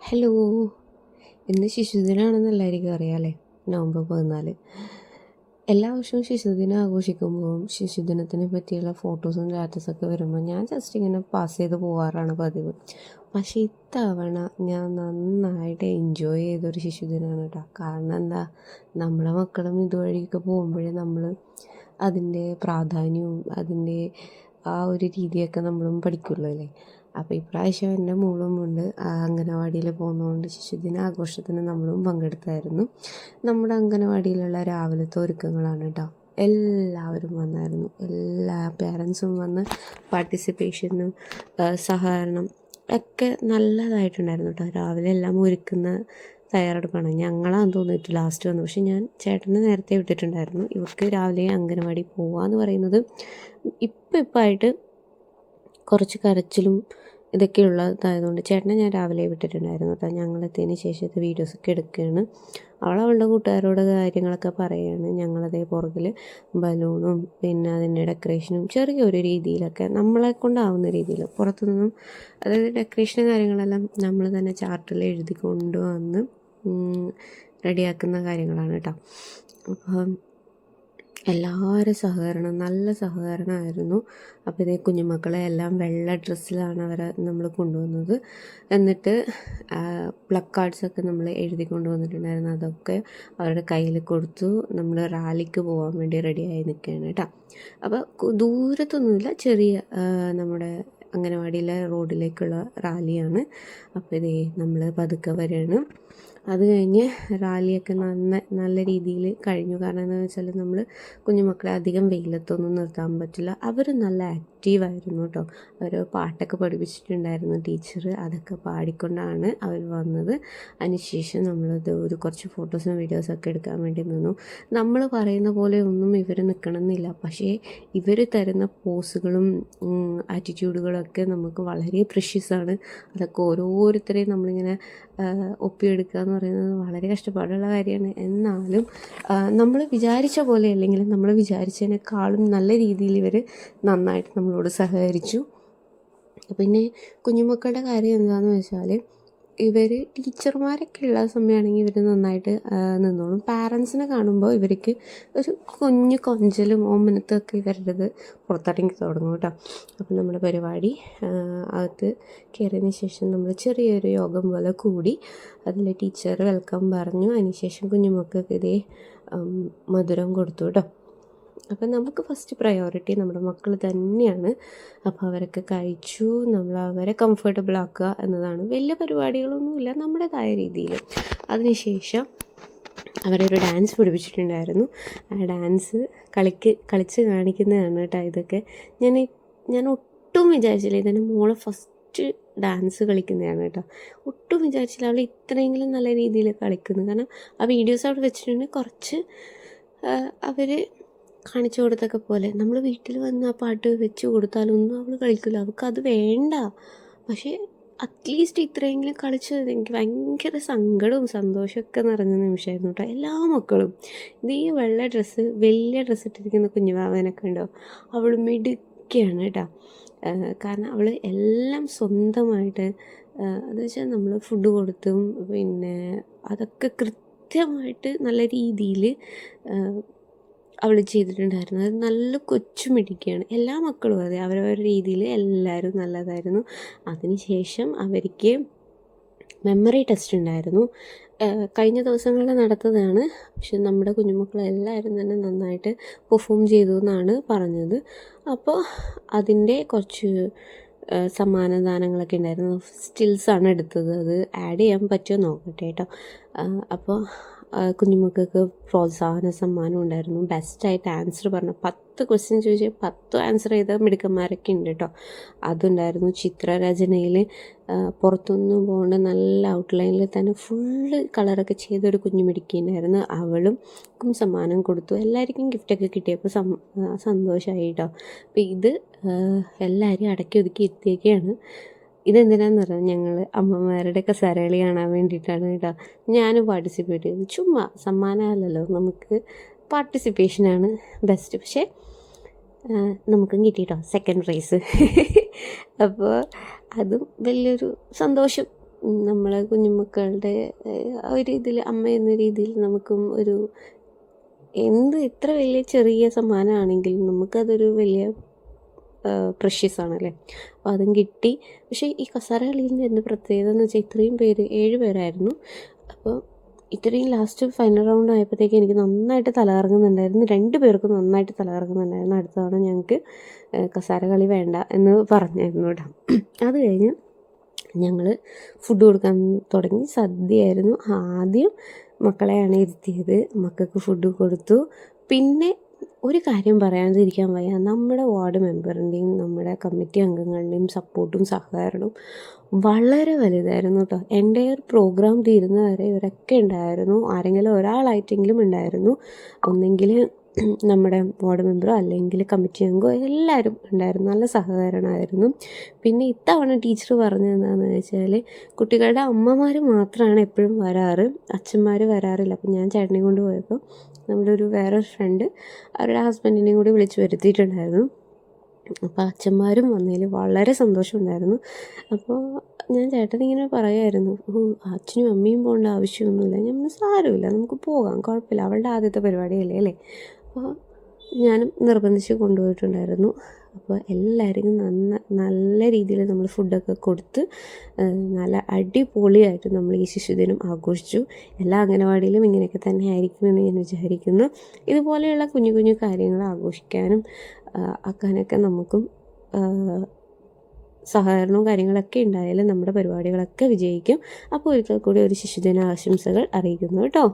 Hello. ഇന്ന് ശിശുദിനാണെന്ന് എല്ലാവർക്കും അറിയാമല്ലേ? November 14. എല്ലാ വർഷവും ശിശുദിനം ആഘോഷിക്കുമ്പോൾ ശിശുദിനത്തിനെ പറ്റിയുള്ള ഫോട്ടോസും സ്റ്റാറ്റസൊക്കെ വരുമ്പോൾ ഞാൻ ജസ്റ്റ് ഇങ്ങനെ പാസ് ചെയ്ത് പോകാറാണ് പതിവ്. പക്ഷേ ഇത്തവണ ഞാൻ നന്നായിട്ട് എൻജോയ് ചെയ്തൊരു ശിശുദിനമാണ് കേട്ടോ. കാരണം എന്താ, നമ്മളെ മക്കളും ഇതുവഴിയൊക്കെ പോകുമ്പോഴേ നമ്മൾ അതിൻ്റെ പ്രാധാന്യവും അതിൻ്റെ ആ ഒരു രീതിയൊക്കെ നമ്മളും പഠിക്കുള്ളൂ അല്ലേ. അപ്പോൾ ഇപ്രാവശ്യം എൻ്റെ മോളും കൊണ്ട് അംഗനവാടിയിൽ പോകുന്നതുകൊണ്ട് ശിശുദിന ആഘോഷത്തിന് നമ്മളും പങ്കെടുത്തായിരുന്നു. നമ്മുടെ അംഗനവാടിയിലുള്ള രാവിലത്തെ ഒരുക്കങ്ങളാണ് കേട്ടോ. എല്ലാവരും വന്നായിരുന്നു, എല്ലാ പേരൻസും വന്ന് പാർട്ടിസിപ്പേഷനും സഹകരണം ഒക്കെ നല്ലതായിട്ടുണ്ടായിരുന്നു കേട്ടോ. രാവിലെ എല്ലാം ഒരുക്കുന്ന തയ്യാറെടുപ്പാണ്. ഞങ്ങളാന്ന് തോന്നിയിട്ട് ലാസ്റ്റ് വന്നു. പക്ഷെ ഞാൻ ചേട്ടനെ നേരത്തെ വിട്ടിട്ടുണ്ടായിരുന്നു. ഇവർക്ക് രാവിലെ അംഗനവാടി പോവാന്ന് പറയുന്നത് ഇപ്പായിട്ട് കുറച്ച് കരച്ചിലും ഇതൊക്കെ ഉള്ളതായതുകൊണ്ട് ചേട്ടനെ ഞാൻ രാവിലെ വിട്ടിട്ടുണ്ടായിരുന്നു കേട്ടോ. ഞങ്ങളെത്തിയതിന് ശേഷത്തെ വീഡിയോസൊക്കെ എടുക്കുകയാണ്. അവളുടെ കൂട്ടുകാരോട് കാര്യങ്ങളൊക്കെ പറയുകയാണ്. ഞങ്ങളതേ പുറകിൽ ബലൂണും പിന്നെ അതിൻ്റെ ഡെക്കറേഷനും ചെറിയൊരു രീതിയിലൊക്കെ നമ്മളെ കൊണ്ടാവുന്ന രീതിയിൽ പുറത്തുനിന്നും, അതായത് ഡെക്കറേഷനും കാര്യങ്ങളെല്ലാം നമ്മൾ തന്നെ ചാർട്ടിൽ എഴുതി കൊണ്ടുവന്ന് റെഡിയാക്കുന്ന കാര്യങ്ങളാണ് കേട്ടോ. അപ്പം എല്ലാവരും സഹകരണം, നല്ല സഹകരണമായിരുന്നു. അപ്പോൾ ഇതേ കുഞ്ഞുമക്കളെ എല്ലാം വെള്ള ഡ്രസ്സിലാണ് അവരെ നമ്മൾ കൊണ്ടുവന്നത്. എന്നിട്ട് പ്ലക്കാർഡ്സൊക്കെ നമ്മൾ എഴുതി കൊണ്ടുവന്നിട്ടുണ്ടായിരുന്നു. അതൊക്കെ അവരുടെ കയ്യിൽ കൊടുത്തു. നമ്മൾ റാലിക്ക് പോകാൻ വേണ്ടി റെഡിയായി നിൽക്കുകയാണ് കേട്ടോ. അപ്പോൾ ദൂരത്തൊന്നുമില്ല, ചെറിയ നമ്മുടെ അംഗനവാടിയിലെ റോഡിലേക്കുള്ള റാലിയാണ്. അപ്പോൾ ഇതേ നമ്മൾ പതുക്കെ വരികയാണ്. അത് കഴിഞ്ഞ് റാലിയൊക്കെ നല്ല രീതിയിൽ കഴിഞ്ഞു. കാരണം എന്താണെന്ന് വെച്ചാൽ നമ്മൾ കുഞ്ഞുമക്കളെ അധികം വെയിലത്തൊന്നും നിർത്താൻ പറ്റില്ല. അവർ നല്ല ആക്റ്റീവായിരുന്നു കേട്ടോ. അവർ പാട്ടൊക്കെ പഠിപ്പിച്ചിട്ടുണ്ടായിരുന്നു ടീച്ചർ. അതൊക്കെ പാടിക്കൊണ്ടാണ് അവർ വന്നത്. അതിനുശേഷം നമ്മളത് കുറച്ച് ഫോട്ടോസും വീഡിയോസൊക്കെ എടുക്കാൻ വേണ്ടി നിന്നു. നമ്മൾ പറയുന്ന പോലെ ഒന്നും ഇവർ നിൽക്കണമെന്നില്ല. പക്ഷേ ഇവർ തരുന്ന പോസുകളും ആറ്റിറ്റ്യൂഡുകളൊക്കെ നമുക്ക് വളരെ പ്രഷ്യസാണ്. അതൊക്കെ ഓരോരുത്തരെയും നമ്മളിങ്ങനെ ഒപ്പിയെടുക്കുക എന്ന് പറയുന്നത് വളരെ കഷ്ടപ്പാടുള്ള കാര്യമാണ്. എന്നാലും നമ്മൾ വിചാരിച്ച പോലെ അല്ലെങ്കിലും നമ്മൾ വിചാരിച്ചതിനേക്കാളും നല്ല രീതിയിൽ ഇവർ നന്നായിട്ട് നമ്മളോട് സഹകരിച്ചു. പിന്നെ കുഞ്ഞുമക്കളുടെ കാര്യം എന്താണെന്ന് വെച്ചാൽ, ഇവർ ടീച്ചർമാരൊക്കെ ഉള്ള സമയമാണെങ്കിൽ ഇവർ നന്നായിട്ട് നിന്നോളും. പാരൻസിനെ കാണുമ്പോൾ ഇവർക്ക് ഒരു കുഞ്ഞു കൊഞ്ചലും ഓമനത്തൊക്കെ ഇവരുടേത് പുറത്തിറങ്ങി തുടങ്ങും കേട്ടോ. അപ്പം നമ്മുടെ പരിപാടി അകത്ത് കയറിയതിന് ശേഷം നമ്മൾ ചെറിയൊരു യോഗം പോലെ കൂടി. അതിൽ ടീച്ചർ വെൽക്കം പറഞ്ഞു. അതിനുശേഷം കുഞ്ഞുമക്കൾക്ക് ഇതേ മധുരം കൊടുത്തു കേട്ടോ. അപ്പം നമുക്ക് ഫസ്റ്റ് പ്രയോറിറ്റി നമ്മുടെ മക്കൾ തന്നെയാണ്. അപ്പോൾ അവരൊക്കെ കഴിച്ചു. നമ്മൾ അവരെ കംഫർട്ടബിൾ ആക്കുക എന്നതാണ്. വലിയ പരിപാടികളൊന്നുമില്ല, നമ്മുടേതായ രീതിയിൽ. അതിനുശേഷം അവരൊരു ഡാൻസ് പഠിപ്പിച്ചിട്ടുണ്ടായിരുന്നു. ആ ഡാൻസ് കളിച്ച് കാണിക്കുന്നതാണ് കേട്ടോ. ഇതൊക്കെ ഞാൻ ഒട്ടും വിചാരിച്ചില്ല. ഇതെന്നെ മോളെ ഫസ്റ്റ് ഡാൻസ് കളിക്കുന്നതാണ് കേട്ടോ. ഒട്ടും വിചാരിച്ചില്ല അവൾ ഇത്രയെങ്കിലും നല്ല രീതിയിൽ കളിക്കുന്നു. കാരണം ആ വീഡിയോസ് അവിടെ വെച്ചിട്ടുണ്ടെങ്കിൽ കുറച്ച് അവർ കാണിച്ചു കൊടുത്തൊക്കെ പോലെ നമ്മൾ വീട്ടിൽ വന്ന് ആ പാട്ട് വെച്ച് കൊടുത്താലൊന്നും അവൾ കളിക്കില്ല. അവൾക്കത് വേണ്ട. പക്ഷേ അറ്റ്ലീസ്റ്റ് ഇത്രയെങ്കിലും കളിച്ചത് എനിക്ക് ഭയങ്കര സങ്കടവും സന്തോഷമൊക്കെ നിറഞ്ഞ നിമിഷമായിരുന്നു കേട്ടോ. എല്ലാ മക്കളും ഇത് ഈ വെള്ള ഡ്രസ്സ്, വലിയ ഡ്രസ്സ് ഇട്ടിരിക്കുന്ന കുഞ്ഞുവാവനൊക്കെ ഉണ്ടോ, അവൾ മിടുക്കിയാണ് കേട്ടോ. കാരണം അവൾ എല്ലാം സ്വന്തമായിട്ട്, എന്ന് വെച്ചാൽ നമ്മൾ ഫുഡ് കൊടുത്തും പിന്നെ അതൊക്കെ കൃത്യമായിട്ട് നല്ല രീതിയിൽ അവൾ ചെയ്തിട്ടുണ്ടായിരുന്നു. അത് നല്ല കൊച്ചു മിടുക്കിയാണ്. എല്ലാ മക്കളും അതെ, അവരവരുടെ രീതിയിൽ എല്ലാവരും നല്ലതായിരുന്നു. അതിനുശേഷം അവർക്ക് മെമ്മറി ടെസ്റ്റ് ഉണ്ടായിരുന്നു. കഴിഞ്ഞ ദിവസങ്ങളിൽ നടത്തതാണ്. പക്ഷെ നമ്മുടെ കുഞ്ഞുമക്കളെല്ലാവരും തന്നെ നന്നായിട്ട് പെർഫോം ചെയ്തു എന്നാണ് പറഞ്ഞത്. അപ്പോൾ അതിൻ്റെ കുറച്ച് സമ്മാനദാനങ്ങളൊക്കെ ഉണ്ടായിരുന്നു. സ്റ്റിൽസാണ് എടുത്തത്. അത് ആഡ് ചെയ്യാൻ പറ്റുമോ നോക്കട്ടെ കേട്ടോ. അപ്പോൾ കുഞ്ഞുമക്കൾക്ക് പ്രോത്സാഹന സമ്മാനം ഉണ്ടായിരുന്നു. ബെസ്റ്റായിട്ട് ആൻസർ പറഞ്ഞ 10 ക്വസ്റ്റ്യൻ ചോദിച്ചാൽ 10 ആൻസർ ചെയ്ത മിടുക്കന്മാരൊക്കെ ഉണ്ട് കേട്ടോ. അതുണ്ടായിരുന്നു. ചിത്രരചനയിൽ പുറത്തൊന്നും പോകേണ്ട നല്ല ഔട്ട്ലൈനിൽ തന്നെ ഫുള്ള് കളറൊക്കെ ചെയ്തൊരു കുഞ്ഞു മിടുക്കിയുണ്ടായിരുന്നു. അവൾക്കും സമ്മാനം കൊടുത്തു. എല്ലാവർക്കും ഗിഫ്റ്റൊക്കെ കിട്ടിയപ്പോൾ സന്തോഷമായി കേട്ടോ. അപ്പോൾ ഇത് എല്ലാവരും അടക്കി ഒതുക്കി എത്തിയൊക്കെയാണ്. ഇതെന്തിനാന്ന് പറഞ്ഞാൽ ഞങ്ങൾ അമ്മമാരുടെ കസേരകളി കാണാൻ വേണ്ടിയിട്ടാണ് കേട്ടോ. ഞാനും പാർട്ടിസിപ്പേറ്റ് ചെയ്തു. ചുമ്മാ സമ്മാനമല്ലല്ലോ, നമുക്ക് പാർട്ടിസിപ്പേഷനാണ് ബെസ്റ്റ്. പക്ഷേ നമുക്കും കിട്ടിയിട്ടോ സെക്കൻഡ് പ്രൈസ്. അപ്പോൾ അതും വലിയൊരു സന്തോഷം നമ്മളെ കുഞ്ഞുമക്കളുടെ ആ ഒരു ഇതിൽ അമ്മ എന്ന രീതിയിൽ നമുക്കും ഒരു എത്ര വലിയ ചെറിയ സമ്മാനമാണെങ്കിലും നമുക്കതൊരു വലിയ പ്രഷ്യസ് ആണല്ലേ. അപ്പോൾ അതും കിട്ടി. പക്ഷേ ഈ കസാര കളിയിൽ നിന്ന് പ്രത്യേകത എന്ന് വെച്ചാൽ ഇത്രയും പേര് 7 പേരായിരുന്നു. അപ്പോൾ ഇത്രയും ലാസ്റ്റ് ഫൈനൽ റൗണ്ട് ആയപ്പോഴത്തേക്ക് എനിക്ക് നന്നായിട്ട് തലകറങ്ങുന്നുണ്ടായിരുന്നു. 2 പേർക്കും നന്നായിട്ട് തലകറങ്ങുന്നുണ്ടായിരുന്നു. അടുത്ത തവണ ഞങ്ങൾക്ക് കസാര കളി വേണ്ട എന്ന് പറഞ്ഞായിരുന്നു കേട്ടോ. അത് കഴിഞ്ഞ് ഞങ്ങൾ ഫുഡ് കൊടുക്കാൻ തുടങ്ങി. സദ്യയായിരുന്നു. ആദ്യം മക്കളെയാണ് ഇരുത്തിയത്. മക്കൾക്ക് ഫുഡ് കൊടുത്തു. പിന്നെ ഒരു കാര്യം പറയാതിരിക്കാൻ വയ്യ, നമ്മുടെ വാർഡ് മെമ്പറിൻ്റെയും നമ്മുടെ കമ്മിറ്റി അംഗങ്ങളുടെയും സപ്പോർട്ടും സഹകരണവും വളരെ വലുതായിരുന്നു കേട്ടോ. എൻ്റെ പ്രോഗ്രാം തീരുന്നവരെ ഇവരൊക്കെ ഉണ്ടായിരുന്നു. ആരെങ്കിലും ഒരാളായിട്ടെങ്കിലും ഉണ്ടായിരുന്നു. ഒന്നെങ്കിൽ നമ്മുടെ വാർഡ് മെമ്പറോ അല്ലെങ്കിൽ കമ്മിറ്റി അംഗമോ എല്ലാവരും ഉണ്ടായിരുന്നു. നല്ല സഹകരണമായിരുന്നു. പിന്നെ ഇത്തവണ ടീച്ചർ പറഞ്ഞത് എന്താണെന്ന് വെച്ചാൽ കുട്ടികളുടെ അമ്മമാർ മാത്രമാണ് എപ്പോഴും വരാറ്, അച്ഛന്മാർ വരാറില്ല. അപ്പം ഞാൻ ചേട്ടനെ കൊണ്ട് പോയപ്പോൾ നമ്മുടെ വേറൊരു ഫ്രണ്ട് അവരുടെ ഹസ്ബൻഡിനെയും കൂടി വിളിച്ച് വരുത്തിയിട്ടുണ്ടായിരുന്നു. അപ്പോൾ അച്ഛന്മാരും വന്നതിൽ വളരെ സന്തോഷമുണ്ടായിരുന്നു. അപ്പോൾ ഞാൻ ചേട്ടനിങ്ങനെ പറയുമായിരുന്നു, അച്ഛനും അമ്മയും പോകേണ്ട ആവശ്യമൊന്നുമില്ല. ഞാൻ സാരമില്ല, നമുക്ക് പോകാം, കുഴപ്പമില്ല, അവളുടെ ആദ്യത്തെ പരിപാടിയല്ലേ അല്ലേ. അപ്പോൾ ഞാനും നിർബന്ധിച്ച് കൊണ്ടുപോയിട്ടുണ്ടായിരുന്നു. അപ്പോൾ എല്ലാവരും നല്ല രീതിയിൽ നമ്മൾ ഫുഡൊക്കെ കൊടുത്ത് നല്ല അടിപൊളിയായിട്ട് നമ്മൾ ഈ ശിശുദിനം ആഘോഷിച്ചു. എല്ലാ അംഗനവാടിയിലും ഇങ്ങനെയൊക്കെ തന്നെ ആയിരിക്കുമെന്ന് ഞാൻ വിചാരിക്കുന്നു. ഇതുപോലെയുള്ള കുഞ്ഞു കുഞ്ഞു കാര്യങ്ങൾ ആഘോഷിക്കാനും ആക്കാനൊക്കെ നമുക്കും സഹകരണവും കാര്യങ്ങളൊക്കെ ഉണ്ടായാലും നമ്മുടെ പരിപാടികളൊക്കെ വിജയിക്കും. അപ്പോൾ ഒരിക്കൽ കൂടി ഒരു ശിശുദിന ആശംസകൾ അറിയിക്കുന്നു കേട്ടോ.